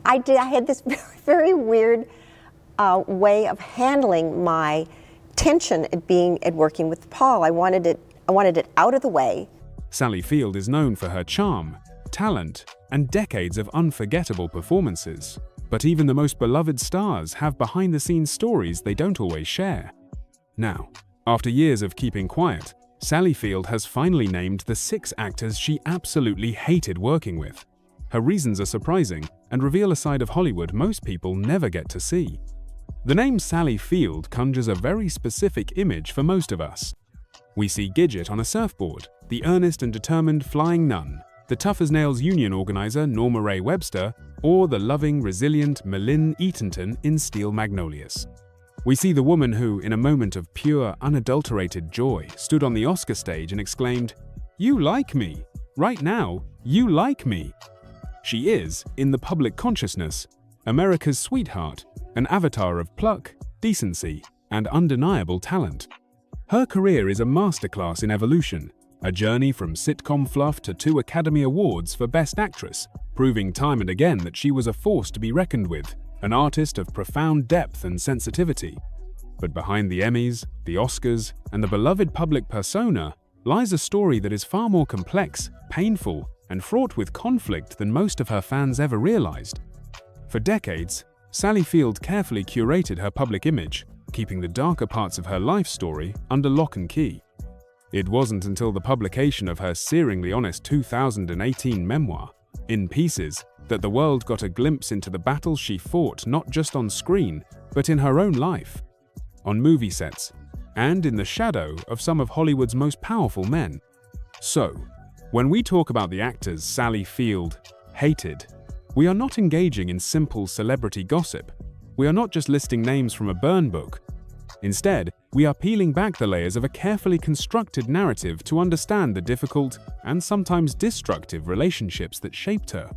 I had this very weird way of handling my tension at working with Paul. I wanted it out of the way. Sally Field is known for her charm, talent, and decades of unforgettable performances. But even the most beloved stars have behind-the-scenes stories they don't always share. Now, after years of keeping quiet, Sally Field has finally named the 6 actors she absolutely hated working with. Her reasons are surprising and reveal a side of Hollywood most people never get to see. The name Sally Field conjures a very specific image for most of us. We see Gidget on a surfboard, the earnest and determined flying nun, the tough-as-nails union organizer Norma Ray Webster, or the loving, resilient Malin Eatonton in Steel Magnolias. We see the woman who, in a moment of pure, unadulterated joy, stood on the Oscar stage and exclaimed, "You like me! Right now, you like me!" She is, in the public consciousness, America's sweetheart, an avatar of pluck, decency, and undeniable talent. Her career is a masterclass in evolution, a journey from sitcom fluff to 2 Academy Awards for Best Actress, proving time and again that she was a force to be reckoned with, an artist of profound depth and sensitivity. But behind the Emmys, the Oscars, and the beloved public persona lies a story that is far more complex, painful, and fraught with conflict than most of her fans ever realized. For decades, Sally Field carefully curated her public image, keeping the darker parts of her life story under lock and key. It wasn't until the publication of her searingly honest 2018 memoir, In Pieces, that the world got a glimpse into the battles she fought not just on screen, but in her own life, on movie sets, and in the shadow of some of Hollywood's most powerful men. So, when we talk about the actors Sally Field hated, we are not engaging in simple celebrity gossip. We are not just listing names from a burn book. Instead, we are peeling back the layers of a carefully constructed narrative to understand the difficult and sometimes destructive relationships that shaped her.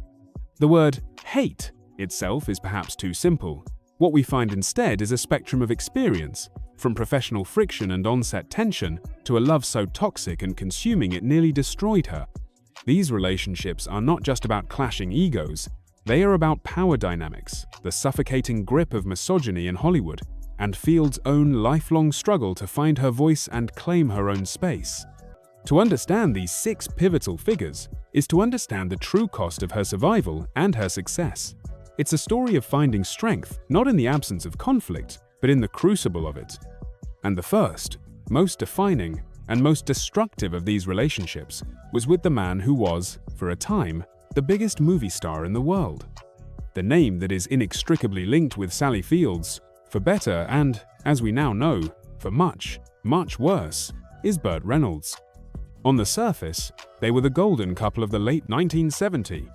The word hate itself is perhaps too simple. What we find instead is a spectrum of experience, from professional friction and on-set tension to a love so toxic and consuming it nearly destroyed her. These relationships are not just about clashing egos, they are about power dynamics, the suffocating grip of misogyny in Hollywood, and Field's own lifelong struggle to find her voice and claim her own space. To understand these 6 pivotal figures is to understand the true cost of her survival and her success. It's a story of finding strength, not in the absence of conflict, but in the crucible of it. And the first, most defining, and most destructive of these relationships was with the man who was, for a time, the biggest movie star in the world. The name that is inextricably linked with Sally Field's, for better and, as we now know, for much, much worse, is Bert Reynolds. On the surface, they were the golden couple of the late 1970s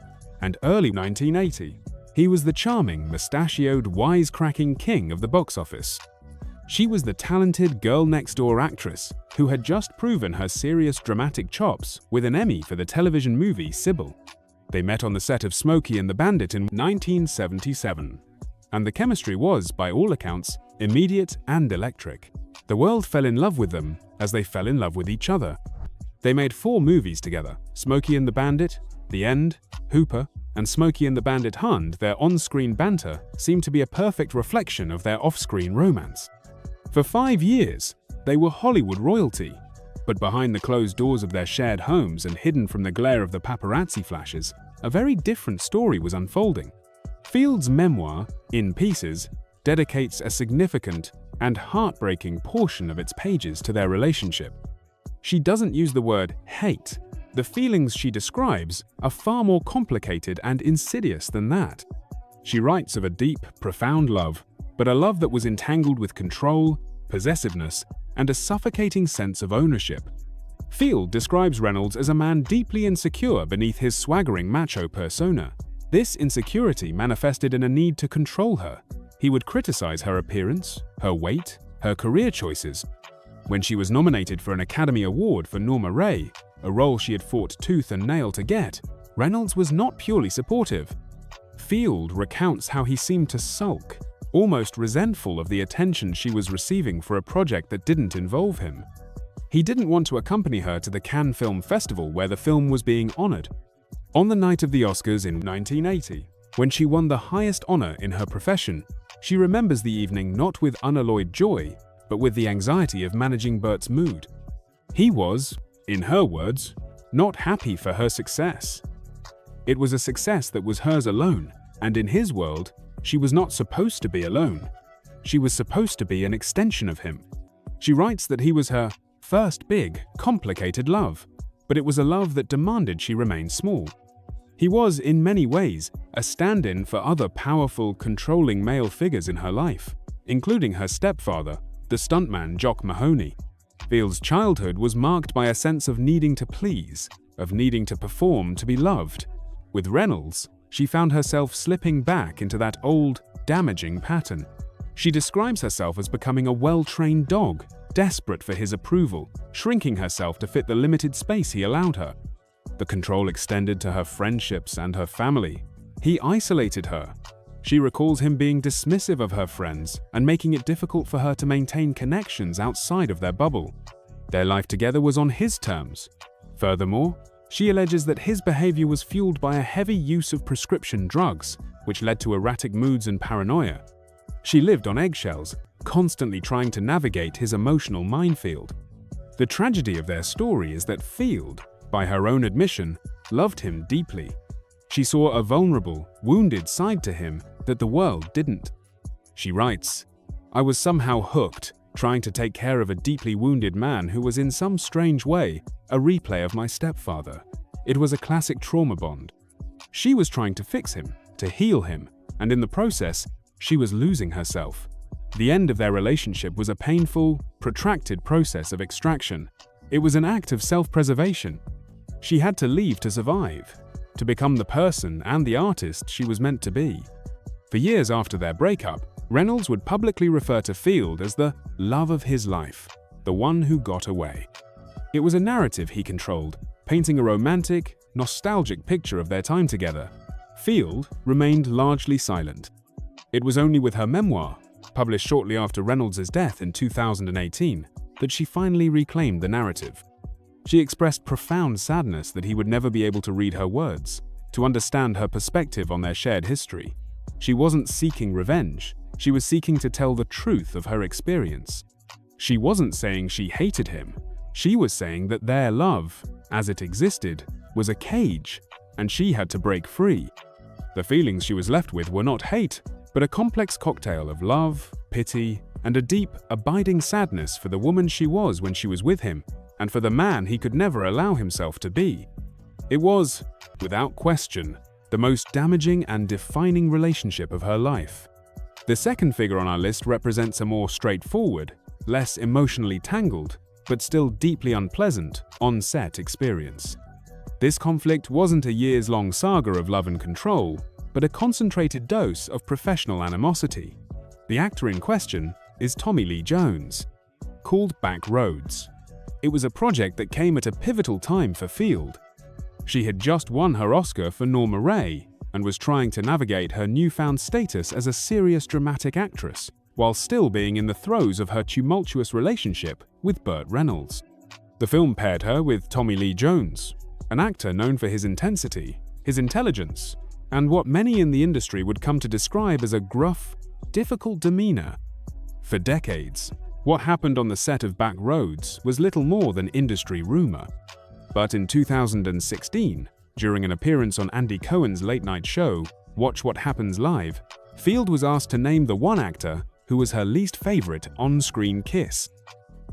and early 1980s. He was the charming, mustachioed, wisecracking king of the box office. She was the talented girl-next-door actress who had just proven her serious dramatic chops with an Emmy for the television movie Sybil. They met on the set of Smokey and the Bandit in 1977. And the chemistry was, by all accounts, immediate and electric. The world fell in love with them as they fell in love with each other. They made 4 movies together: Smokey and the Bandit, The End, Hooper, and Smokey and the Bandit Hund. Their on-screen banter seemed to be a perfect reflection of their off-screen romance. For 5 years, they were Hollywood royalty, but behind the closed doors of their shared homes and hidden from the glare of the paparazzi flashes, a very different story was unfolding. Field's memoir, In Pieces, dedicates a significant and heartbreaking portion of its pages to their relationship. She doesn't use the word hate. The feelings she describes are far more complicated and insidious than that. She writes of a deep, profound love, but a love that was entangled with control, possessiveness, and a suffocating sense of ownership. Field describes Reynolds as a man deeply insecure beneath his swaggering macho persona. This insecurity manifested in a need to control her. He would criticize her appearance, her weight, her career choices. When she was nominated for an Academy Award for Norma Ray, a role she had fought tooth and nail to get, Reynolds was not purely supportive. Field recounts how he seemed to sulk, almost resentful of the attention she was receiving for a project that didn't involve him. He didn't want to accompany her to the Cannes Film Festival where the film was being honored. On the night of the Oscars in 1980, When she won the highest honor in her profession, she remembers the evening not with unalloyed joy, but with the anxiety of managing Bert's mood. He was, in her words, not happy for her success. It was a success that was hers alone, and in his world, she was not supposed to be alone. She was supposed to be an extension of him. She writes that he was her first big, complicated love, but it was a love that demanded she remain small. He was, in many ways, a stand-in for other powerful, controlling male figures in her life, including her stepfather, the stuntman Jock Mahoney. Field's childhood was marked by a sense of needing to please, of needing to perform to be loved. With Reynolds, she found herself slipping back into that old, damaging pattern. She describes herself as becoming a well-trained dog, desperate for his approval, shrinking herself to fit the limited space he allowed her. The control extended to her friendships and her family. He isolated her. She recalls him being dismissive of her friends and making it difficult for her to maintain connections outside of their bubble. Their life together was on his terms. Furthermore, she alleges that his behavior was fueled by a heavy use of prescription drugs, which led to erratic moods and paranoia. She lived on eggshells, constantly trying to navigate his emotional minefield. The tragedy of their story is that Field, by her own admission, loved him deeply. She saw a vulnerable, wounded side to him that the world didn't. She writes, "I was somehow hooked, trying to take care of a deeply wounded man who was in some strange way a replay of my stepfather. It was a classic trauma bond. She was trying to fix him, to heal him, and in the process, she was losing herself. The end of their relationship was a painful, protracted process of extraction. It was an act of self-preservation. She had to leave to survive, to become the person and the artist she was meant to be." For years after their breakup, Reynolds would publicly refer to Field as the love of his life, the one who got away. It was a narrative he controlled, painting a romantic, nostalgic picture of their time together. Field remained largely silent. It was only with her memoir, published shortly after Reynolds' death in 2018, that she finally reclaimed the narrative. She expressed profound sadness that he would never be able to read her words, to understand her perspective on their shared history. She wasn't seeking revenge, she was seeking to tell the truth of her experience. She wasn't saying she hated him, she was saying that their love, as it existed, was a cage, and she had to break free. The feelings she was left with were not hate, but a complex cocktail of love, pity, and a deep, abiding sadness for the woman she was when she was with him, and for the man he could never allow himself to be. It was, without question, the most damaging and defining relationship of her life. The second figure on our list represents a more straightforward, less emotionally tangled, but still deeply unpleasant, on-set experience. This conflict wasn't a years-long saga of love and control, but a concentrated dose of professional animosity. The actor in question is Tommy Lee Jones, called Back Roads. It was a project that came at a pivotal time for Field. She had just won her Oscar for Norma Ray and was trying to navigate her newfound status as a serious dramatic actress, while still being in the throes of her tumultuous relationship with Bert Reynolds. The film paired her with Tommy Lee Jones, an actor known for his intensity, his intelligence, and what many in the industry would come to describe as a gruff, difficult demeanor. For decades, what happened on the set of Back Roads was little more than industry rumor. But in 2016, during an appearance on Andy Cohen's late-night show, Watch What Happens Live, Field was asked to name the one actor who was her least favorite on-screen kiss.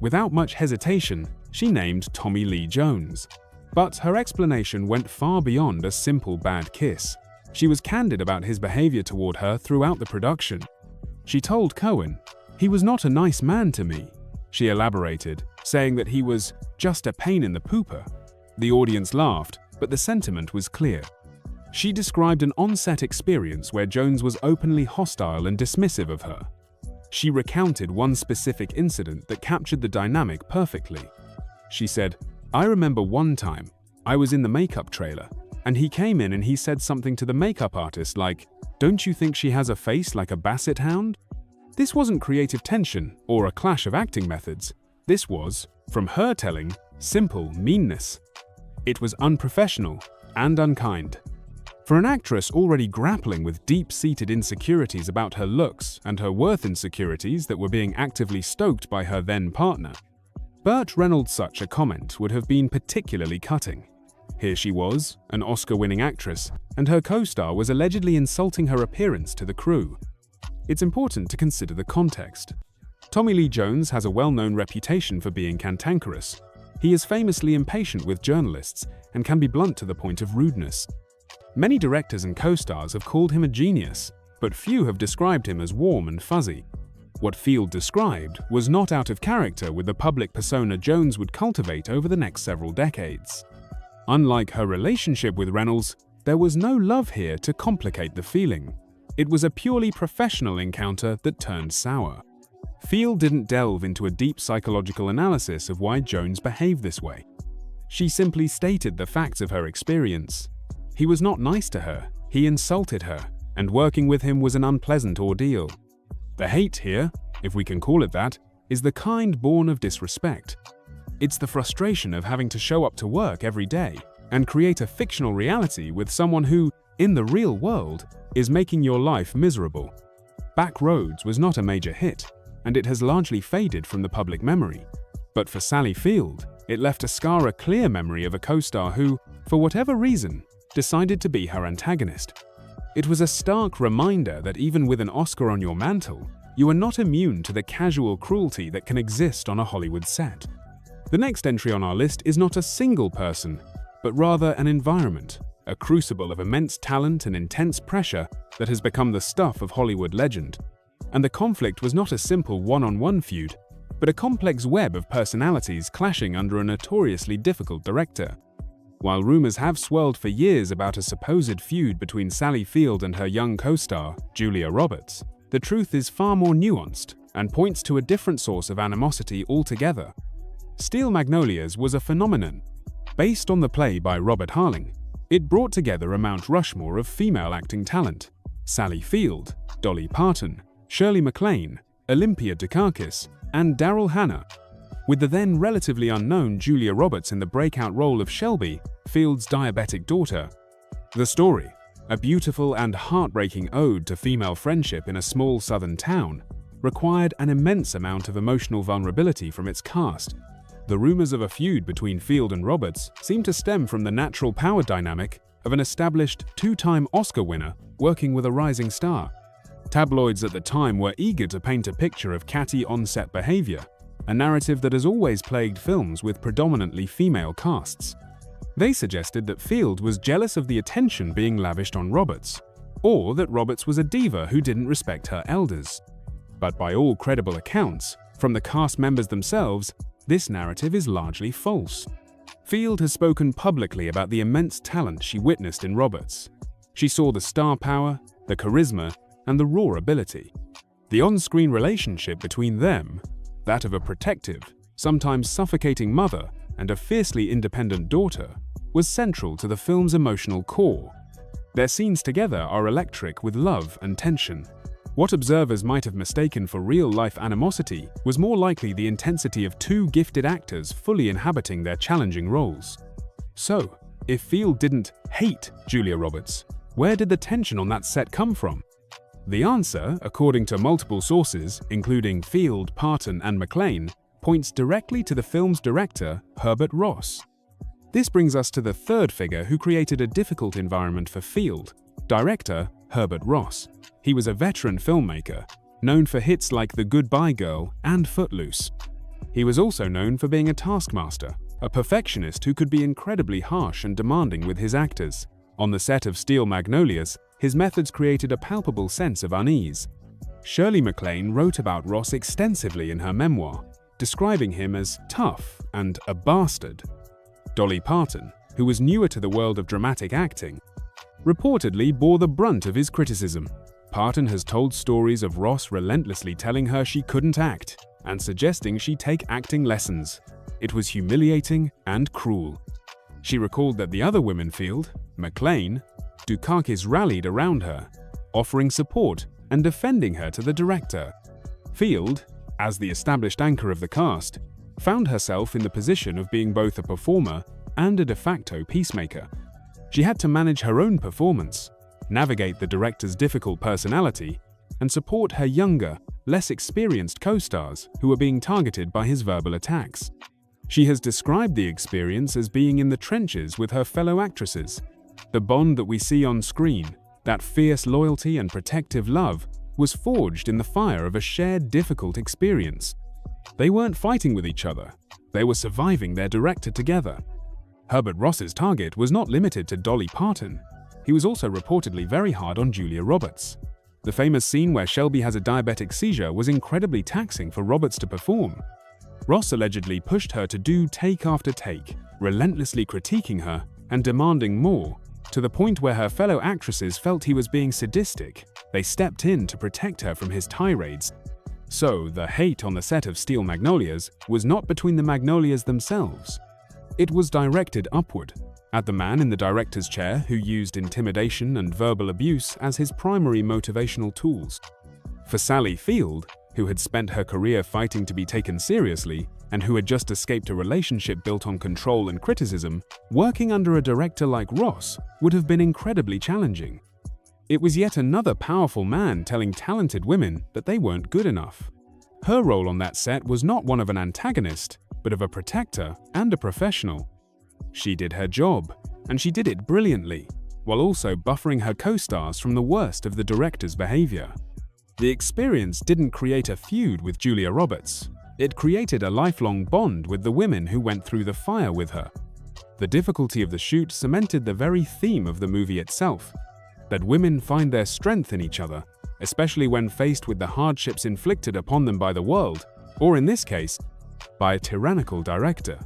Without much hesitation, she named Tommy Lee Jones. But her explanation went far beyond a simple bad kiss. She was candid about his behavior toward her throughout the production. She told Cohen, "He was not a nice man to me." She elaborated, saying that he was just a pain in the pooper. The audience laughed, but the sentiment was clear. She described an on-set experience where Jones was openly hostile and dismissive of her. She recounted one specific incident that captured the dynamic perfectly. She said, "I remember one time, I was in the makeup trailer, and he came in and he said something to the makeup artist like, 'Don't you think she has a face like a basset hound?' This wasn't creative tension or a clash of acting methods. This was, from her telling, simple meanness. It was unprofessional and unkind." For an actress already grappling with deep-seated insecurities about her looks and her worth insecurities that were being actively stoked by her then-partner, Bert Reynolds' such a comment would have been particularly cutting. Here she was, an Oscar-winning actress, and her co-star was allegedly insulting her appearance to the crew. It's important to consider the context. Tommy Lee Jones has a well-known reputation for being cantankerous. He is famously impatient with journalists and can be blunt to the point of rudeness. Many directors and co-stars have called him a genius, but few have described him as warm and fuzzy. What Field described was not out of character with the public persona Jones would cultivate over the next several decades. Unlike her relationship with Reynolds, there was no love here to complicate the feeling. It was a purely professional encounter that turned sour. Field didn't delve into a deep psychological analysis of why Jones behaved this way. She simply stated the facts of her experience. He was not nice to her, he insulted her, and working with him was an unpleasant ordeal. The hate here, if we can call it that, is the kind born of disrespect. It's the frustration of having to show up to work every day and create a fictional reality with someone who, in the real world, is making your life miserable. Back Roads was not a major hit, and it has largely faded from the public memory. But for Sally Field, it left a clear memory of a co-star who, for whatever reason, decided to be her antagonist. It was a stark reminder that even with an Oscar on your mantle, you are not immune to the casual cruelty that can exist on a Hollywood set. The next entry on our list is not a single person, but rather an environment, a crucible of immense talent and intense pressure that has become the stuff of Hollywood legend. And the conflict was not a simple one-on-one feud, but a complex web of personalities clashing under a notoriously difficult director. While rumors have swirled for years about a supposed feud between Sally Field and her young co-star, Julia Roberts, the truth is far more nuanced and points to a different source of animosity altogether. Steel Magnolias was a phenomenon. Based on the play by Robert Harling, it brought together a Mount Rushmore of female acting talent: Sally Field, Dolly Parton, Shirley MacLaine, Olympia Dukakis, and Daryl Hannah, with the then relatively unknown Julia Roberts in the breakout role of Shelby, Field's diabetic daughter. The story, a beautiful and heartbreaking ode to female friendship in a small southern town, required an immense amount of emotional vulnerability from its cast. The rumors of a feud between Field and Roberts seem to stem from the natural power dynamic of an established two-time Oscar winner working with a rising star. Tabloids at the time were eager to paint a picture of catty on-set behavior, a narrative that has always plagued films with predominantly female casts. They suggested that Field was jealous of the attention being lavished on Roberts, or that Roberts was a diva who didn't respect her elders. But by all credible accounts, from the cast members themselves, this narrative is largely false. Field has spoken publicly about the immense talent she witnessed in Roberts. She saw the star power, the charisma, and the raw ability. The on-screen relationship between them, that of a protective, sometimes suffocating mother and a fiercely independent daughter, was central to the film's emotional core. Their scenes together are electric with love and tension. What observers might have mistaken for real-life animosity was more likely the intensity of two gifted actors fully inhabiting their challenging roles. So, if Field didn't hate Julia Roberts, where did the tension on that set come from? The answer, according to multiple sources, including Field, Parton, and MacLaine, points directly to the film's director, Herbert Ross. This brings us to the third figure who created a difficult environment for Field, director Herbert Ross. He was a veteran filmmaker, known for hits like The Goodbye Girl and Footloose. He was also known for being a taskmaster, a perfectionist who could be incredibly harsh and demanding with his actors. On the set of Steel Magnolias, his methods created a palpable sense of unease. Shirley MacLaine wrote about Ross extensively in her memoir, describing him as tough and a bastard. Dolly Parton, who was newer to the world of dramatic acting, reportedly bore the brunt of his criticism. Parton has told stories of Ross relentlessly telling her she couldn't act and suggesting she take acting lessons. It was humiliating and cruel. She recalled that the other women Field, MacLaine, Dukakis rallied around her, offering support and defending her to the director. Field, as the established anchor of the cast, found herself in the position of being both a performer and a de facto peacemaker. She had to manage her own performance, navigate the director's difficult personality, and support her younger, less experienced co-stars who were being targeted by his verbal attacks. She has described the experience as being in the trenches with her fellow actresses. The bond that we see on screen, that fierce loyalty and protective love, was forged in the fire of a shared difficult experience. They weren't fighting with each other, they were surviving their director together. Herbert Ross's target was not limited to Dolly Parton. He was also reportedly very hard on Julia Roberts. The famous scene where Shelby has a diabetic seizure was incredibly taxing for Roberts to perform. Ross allegedly pushed her to do take after take, relentlessly critiquing her and demanding more, to the point where her fellow actresses felt he was being sadistic. They stepped in to protect her from his tirades. So, the hate on the set of Steel Magnolias was not between the Magnolias themselves. It was directed upward, at the man in the director's chair who used intimidation and verbal abuse as his primary motivational tools. For Sally Field, who had spent her career fighting to be taken seriously and who had just escaped a relationship built on control and criticism, working under a director like Ross would have been incredibly challenging. It was yet another powerful man telling talented women that they weren't good enough. Her role on that set was not one of an antagonist, but of a protector and a professional. She did her job, and she did it brilliantly, while also buffering her co-stars from the worst of the director's behavior. The experience didn't create a feud with Julia Roberts. It created a lifelong bond with the women who went through the fire with her. The difficulty of the shoot cemented the very theme of the movie itself, that women find their strength in each other, especially when faced with the hardships inflicted upon them by the world, or in this case, by a tyrannical director.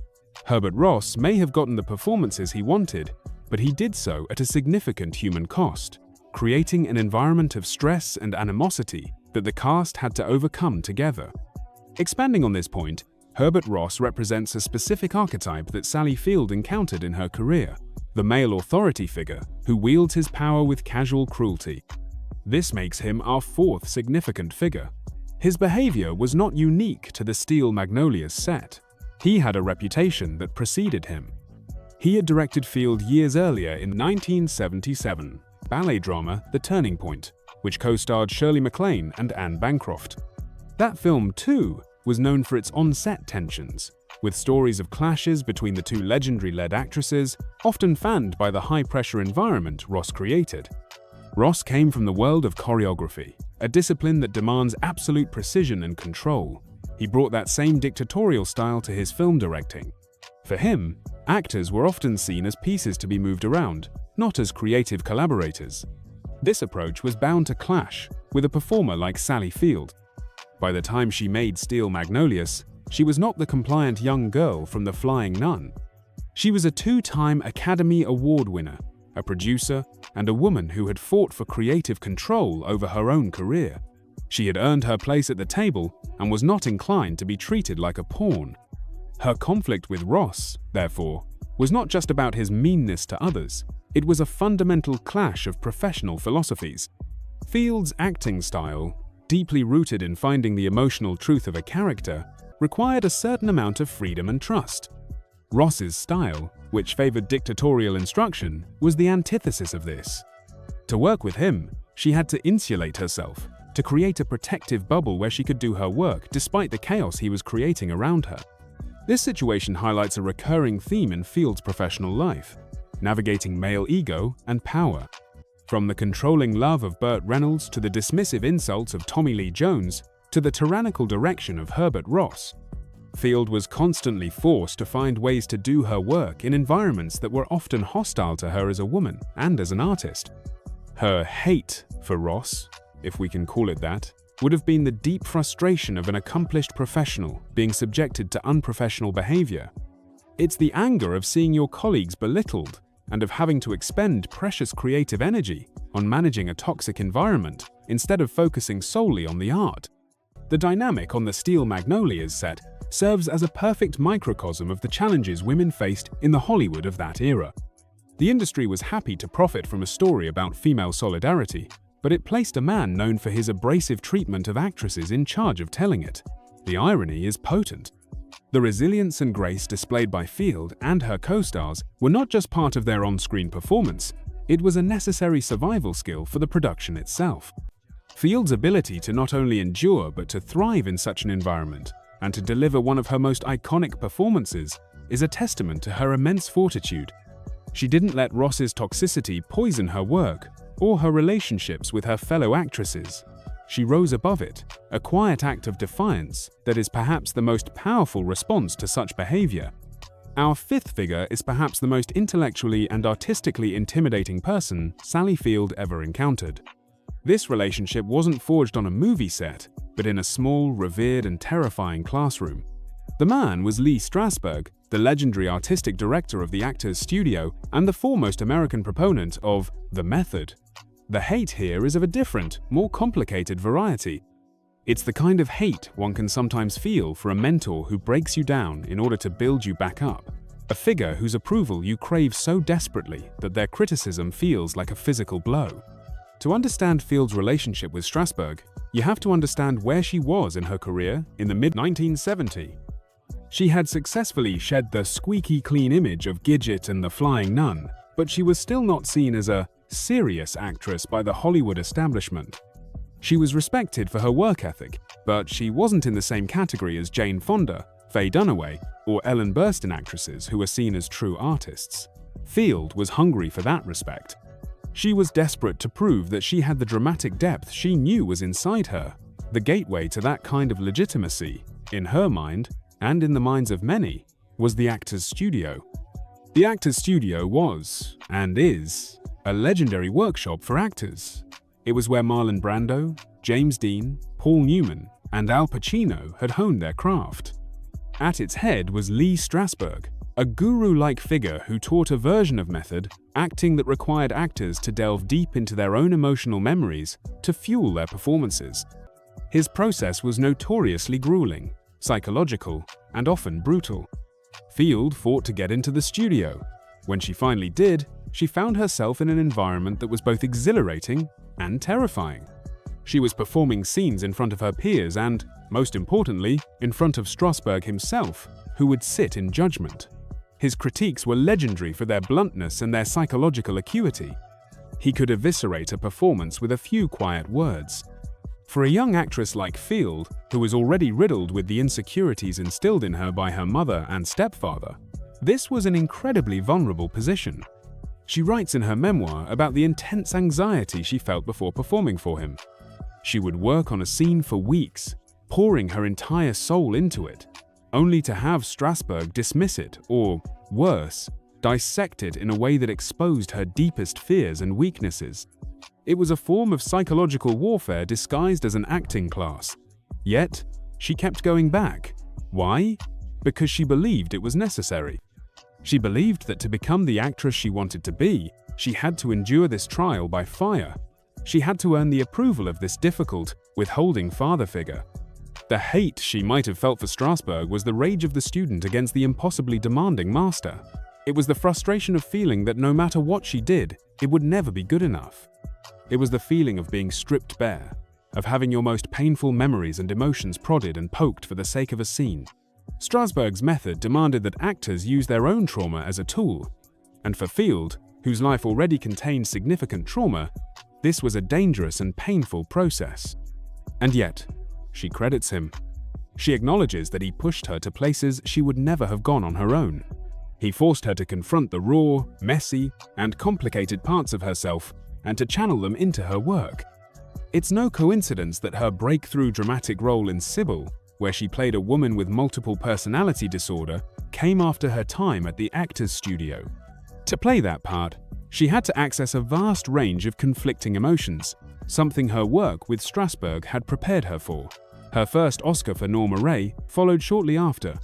Herbert Ross may have gotten the performances he wanted, but he did so at a significant human cost, creating an environment of stress and animosity that the cast had to overcome together. Expanding on this point, Herbert Ross represents a specific archetype that Sally Field encountered in her career, the male authority figure who wields his power with casual cruelty. This makes him our fourth significant figure. His behavior was not unique to the Steel Magnolias set. He had a reputation that preceded him. He had directed Field years earlier in 1977 ballet drama The Turning Point, which co-starred Shirley MacLaine and Anne Bancroft. That film, too, was known for its on-set tensions, with stories of clashes between the two legendary lead actresses, often fanned by the high-pressure environment Ross created. Ross came from the world of choreography, a discipline that demands absolute precision and control. He brought that same dictatorial style to his film directing. For him, actors were often seen as pieces to be moved around, not as creative collaborators. This approach was bound to clash with a performer like Sally Field. By the time she made Steel Magnolias, she was not the compliant young girl from The Flying Nun. She was a two-time Academy Award winner, a producer, and a woman who had fought for creative control over her own career. She had earned her place at the table and was not inclined to be treated like a pawn. Her conflict with Ross, therefore, was not just about his meanness to others. It was a fundamental clash of professional philosophies. Field's acting style, deeply rooted in finding the emotional truth of a character, required a certain amount of freedom and trust. Ross's style, which favored dictatorial instruction, was the antithesis of this. To work with him, she had to insulate herself, to create a protective bubble where she could do her work despite the chaos he was creating around her. This situation highlights a recurring theme in Field's professional life, navigating male ego and power. From the controlling love of Bert Reynolds to the dismissive insults of Tommy Lee Jones to the tyrannical direction of Herbert Ross, Field was constantly forced to find ways to do her work in environments that were often hostile to her as a woman and as an artist. Her hate for Ross, if we can call it that, would have been the deep frustration of an accomplished professional being subjected to unprofessional behavior. It's the anger of seeing your colleagues belittled and of having to expend precious creative energy on managing a toxic environment instead of focusing solely on the art. The dynamic on the Steel Magnolias set serves as a perfect microcosm of the challenges women faced in the Hollywood of that era. The industry was happy to profit from a story about female solidarity, but it placed a man known for his abrasive treatment of actresses in charge of telling it. The irony is potent. The resilience and grace displayed by Field and her co-stars were not just part of their on-screen performance, it was a necessary survival skill for the production itself. Field's ability to not only endure but to thrive in such an environment and to deliver one of her most iconic performances is a testament to her immense fortitude. She didn't let Ross's toxicity poison her work or her relationships with her fellow actresses. She rose above it, a quiet act of defiance that is perhaps the most powerful response to such behavior. Our fifth figure is perhaps the most intellectually and artistically intimidating person Sally Field ever encountered. This relationship wasn't forged on a movie set, but in a small, revered, and terrifying classroom. The man was Lee Strasburg, the legendary artistic director of the Actors Studio and the foremost American proponent of the method. The hate here is of a different, more complicated variety. It's the kind of hate one can sometimes feel for a mentor who breaks you down in order to build you back up, a figure whose approval you crave so desperately that their criticism feels like a physical blow. To understand Field's relationship with Strasburg, you have to understand where she was in her career in the mid-1970s. She had successfully shed the squeaky clean image of Gidget and the Flying Nun, but she was still not seen as a serious actress by the Hollywood establishment. She was respected for her work ethic, but she wasn't in the same category as Jane Fonda, Faye Dunaway, or Ellen Burstyn actresses who were seen as true artists. Field was hungry for that respect. She was desperate to prove that she had the dramatic depth she knew was inside her. The gateway to that kind of legitimacy, in her mind, and in the minds of many, was the Actors Studio. The Actors Studio was, and is, a legendary workshop for actors. It was where Marlon Brando, James Dean, Paul Newman, and Al Pacino had honed their craft. At its head was Lee Strasburg, a guru-like figure who taught a version of method, acting that required actors to delve deep into their own emotional memories to fuel their performances. His process was notoriously grueling, psychological, and often brutal. Field fought to get into the studio. When she finally did, she found herself in an environment that was both exhilarating and terrifying. She was performing scenes in front of her peers and, most importantly, in front of Strasburg himself, who would sit in judgment. His critiques were legendary for their bluntness and their psychological acuity. He could eviscerate a performance with a few quiet words. For a young actress like Field, who was already riddled with the insecurities instilled in her by her mother and stepfather, this was an incredibly vulnerable position. She writes in her memoir about the intense anxiety she felt before performing for him. She would work on a scene for weeks, pouring her entire soul into it, only to have Strasburg dismiss it or, worse, dissect it in a way that exposed her deepest fears and weaknesses. It was a form of psychological warfare disguised as an acting class. Yet, she kept going back. Why? Because she believed it was necessary. She believed that to become the actress she wanted to be, she had to endure this trial by fire. She had to earn the approval of this difficult, withholding father figure. The hate she might have felt for Strasburg was the rage of the student against the impossibly demanding master. It was the frustration of feeling that no matter what she did, it would never be good enough. It was the feeling of being stripped bare, of having your most painful memories and emotions prodded and poked for the sake of a scene. Strasburg's method demanded that actors use their own trauma as a tool, and for Field, whose life already contained significant trauma, this was a dangerous and painful process. And yet, she credits him. She acknowledges that he pushed her to places she would never have gone on her own. He forced her to confront the raw, messy, and complicated parts of herself and to channel them into her work. It's no coincidence that her breakthrough dramatic role in Sybil, where she played a woman with multiple personality disorder, came after her time at the Actors Studio. To play that part, she had to access a vast range of conflicting emotions, something her work with Strasburg had prepared her for. Her first Oscar for Norma Ray followed shortly after.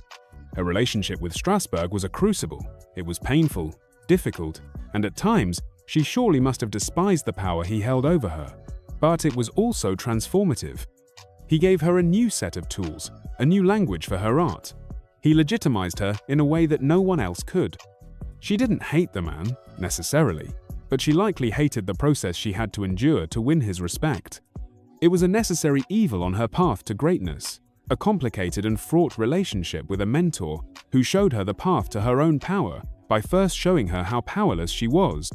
Her relationship with Strasburg was a crucible. It was painful, difficult, and at times, she surely must have despised the power he held over her. But it was also transformative. He gave her a new set of tools, a new language for her art. He legitimized her in a way that no one else could. She didn't hate the man, necessarily, but she likely hated the process she had to endure to win his respect. It was a necessary evil on her path to greatness, a complicated and fraught relationship with a mentor who showed her the path to her own power by first showing her how powerless she was.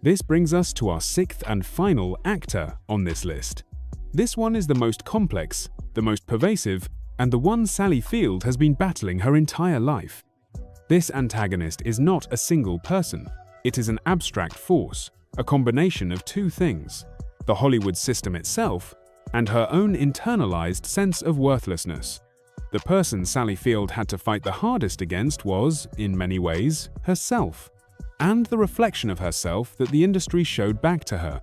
This brings us to our sixth and final actor on this list. This one is the most complex, the most pervasive, and the one Sally Field has been battling her entire life. This antagonist is not a single person. It is an abstract force, a combination of two things: the Hollywood system itself and her own internalized sense of worthlessness. The person Sally Field had to fight the hardest against was, in many ways, herself, and the reflection of herself that the industry showed back to her.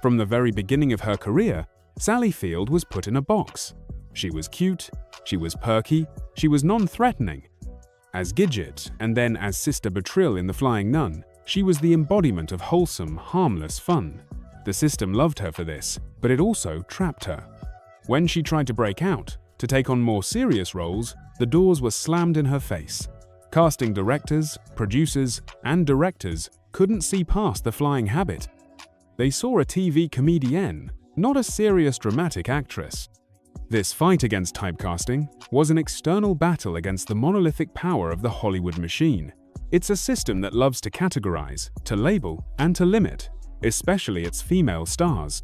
From the very beginning of her career, Sally Field was put in a box. She was cute, she was perky, she was non-threatening. As Gidget, and then as Sister Betril in The Flying Nun, she was the embodiment of wholesome, harmless fun. The system loved her for this, but it also trapped her. When she tried to break out, to take on more serious roles, the doors were slammed in her face. Casting directors, producers, and directors couldn't see past the flying habit. They saw a TV comedienne, not a serious dramatic actress. This fight against typecasting was an external battle against the monolithic power of the Hollywood machine. It's a system that loves to categorize, to label, and to limit, especially its female stars.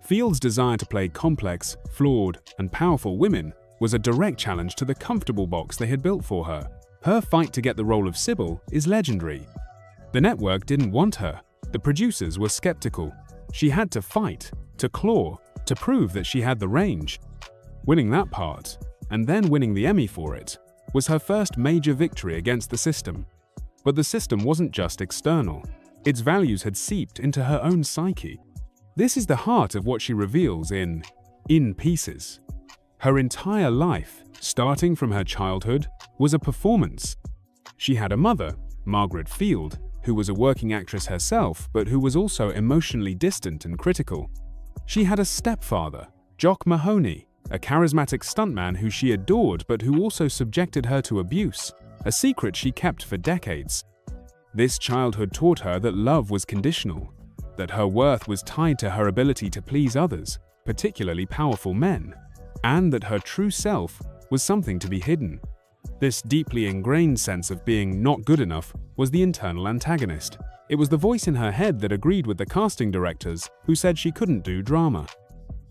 Field's desire to play complex, flawed, and powerful women was a direct challenge to the comfortable box they had built for her. Her fight to get the role of Sybil is legendary. The network didn't want her. The producers were skeptical. She had to fight, to claw, to prove that she had the range. Winning that part, and then winning the Emmy for it, was her first major victory against the system. But the system wasn't just external. Its values had seeped into her own psyche. This is the heart of what she reveals in Pieces. Her entire life, starting from her childhood, was a performance. She had a mother, Margaret Field, who was a working actress herself, but who was also emotionally distant and critical. She had a stepfather, Jock Mahoney, a charismatic stuntman who she adored but who also subjected her to abuse, a secret she kept for decades. This childhood taught her that love was conditional, that her worth was tied to her ability to please others, particularly powerful men, and that her true self was something to be hidden. This deeply ingrained sense of being not good enough was the internal antagonist. It was the voice in her head that agreed with the casting directors who said she couldn't do drama.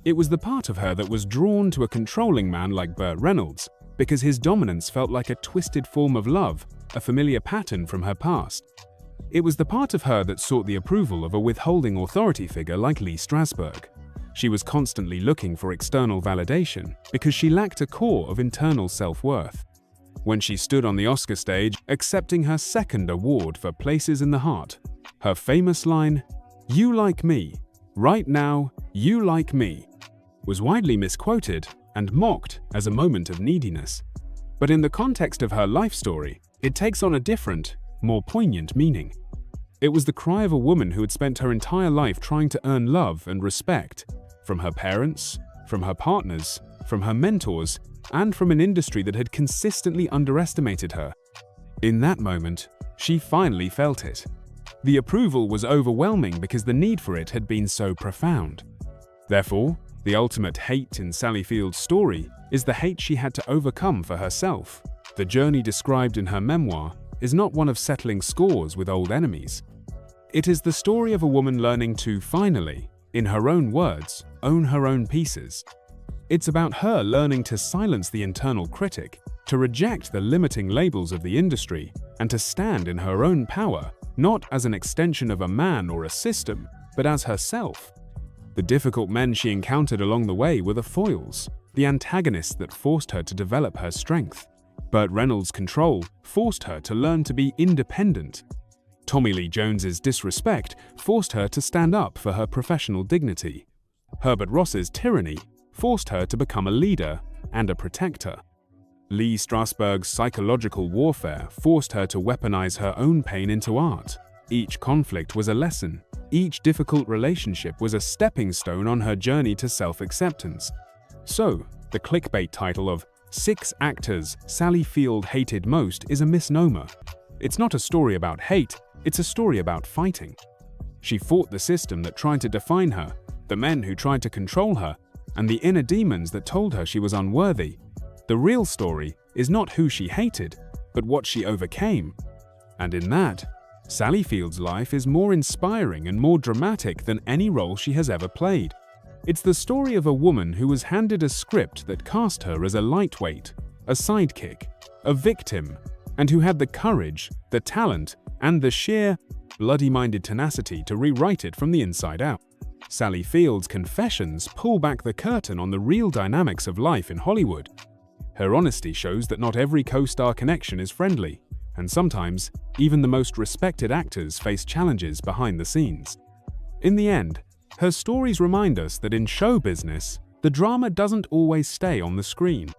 It was the part of her that was drawn to a controlling man like Bert Reynolds because his dominance felt like a twisted form of love, a familiar pattern from her past. It was the part of her that sought the approval of a withholding authority figure like Lee Strasburg. She was constantly looking for external validation because she lacked a core of internal self-worth. When she stood on the Oscar stage, accepting her second award for Places in the Heart, her famous line, "You like me, right now, you like me," was widely misquoted and mocked as a moment of neediness. But in the context of her life story, it takes on a different, more poignant meaning. It was the cry of a woman who had spent her entire life trying to earn love and respect from her parents, from her partners, from her mentors, and from an industry that had consistently underestimated her. In that moment, she finally felt it. The approval was overwhelming because the need for it had been so profound. Therefore, the ultimate hate in Sally Field's story is the hate she had to overcome for herself. The journey described in her memoir is not one of settling scores with old enemies. It is the story of a woman learning to finally, in her own words, own her own pieces. It's about her learning to silence the internal critic, to reject the limiting labels of the industry, and to stand in her own power, not as an extension of a man or a system, but as herself. The difficult men she encountered along the way were the foils, the antagonists that forced her to develop her strength. Bert Reynolds' control forced her to learn to be independent. Tommy Lee Jones's disrespect forced her to stand up for her professional dignity. Herbert Ross's tyranny forced her to become a leader and a protector. Lee Strasberg's psychological warfare forced her to weaponize her own pain into art. Each conflict was a lesson. Each difficult relationship was a stepping stone on her journey to self-acceptance. So, the clickbait title of 6 Actors Sally Field Hated Most is a misnomer. It's not a story about hate, it's a story about fighting. She fought the system that tried to define her, the men who tried to control her, and the inner demons that told her she was unworthy. The real story is not who she hated, but what she overcame. And in that, Sally Field's life is more inspiring and more dramatic than any role she has ever played. It's the story of a woman who was handed a script that cast her as a lightweight, a sidekick, a victim, and who had the courage, the talent, and the sheer, bloody-minded tenacity to rewrite it from the inside out. Sally Field's confessions pull back the curtain on the real dynamics of life in Hollywood. Her honesty shows that not every co-star connection is friendly, and sometimes, even the most respected actors face challenges behind the scenes. In the end, her stories remind us that in show business, the drama doesn't always stay on the screen.